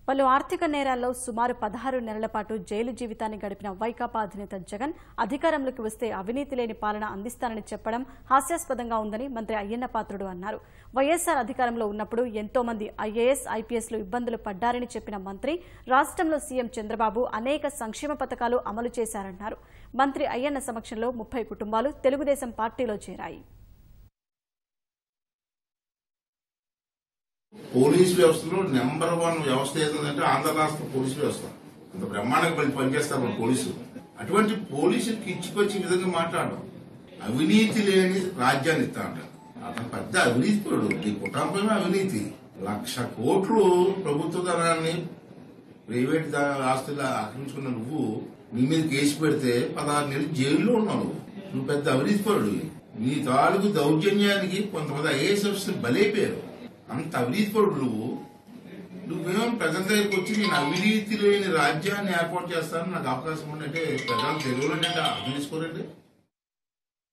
పలు ఆర్థిక నేరాల్లో సుమారు 16 నెలల పాటు జైలు జీవితాన్ని గడిపిన వైకాపా అధినేత జగన్ అధికారంలోకి వస్తే అవినీతి లేని పాలన అందిస్తానని చెప్పడం హాస్యాస్పదంగా ఉందని మంత్రి అయ్యన్న పాత్రుడు అన్నారు. వైఎస్ఆర్ అధికారంలో ఉన్నప్పుడు ఎంతో మంది ఐఏఎస్, ఐపీఎస్లు ఇబ్బందులు పడ్డారని చెప్పిన మంత్రి రాష్ట్రంలో సీఎం చంద్రబాబు అనేక సంక్షేమ పథకాలు అమలు చేశారన్నారు. మంత్రి అయ్యన్న సమక్షంలో 30 కుటుంబాలు తెలుగుదేశం పార్టీలో చేరాయి. పోలీస్ వ్యవస్థలో నెంబర్ 1 వ్యవస్థ ఏదంటే ఆంధ్ర రాష్ట్ర పోలీసు వ్యవస్థ. అంత బ్రహ్మాండంగా పనిచేస్తారు పోలీసులు. అటువంటి పోలీసులకు ఇచ్చికొచ్చే విధంగా మాట్లాడడం, అవినీతి లేని రాజ్యాన్ని ఇస్తా అంటారు. అతను పెద్ద అవినీతిపరుడు. నీ కుటుంబమే అవినీతి. 1,00,000 కోట్లు ప్రభుత్వ ధనాన్ని ప్రైవేట్ ఆస్తులు ఆక్రమించుకున్న నువ్వు నీ మీద కేసు పెడితే 16 నెలలు జైల్లో ఉన్నావు. నువ్వు పెద్ద అవినీతిపరుడు. నీ తాలూకు దౌర్జన్యానికి కొంతమంది ఐఏఎస్ ఆఫీసర్లు బలైపోయారు. అంత అవినీతిపరుడు నువ్వేమో ప్రజల దగ్గరికి వచ్చి నేను అవినీతి లేని రాజ్యాన్ని ఏర్పాటు చేస్తానని నాకు అవకాశం ఉందంటే ప్రజలు తెలుగులో అర్థం చేసుకోరండి.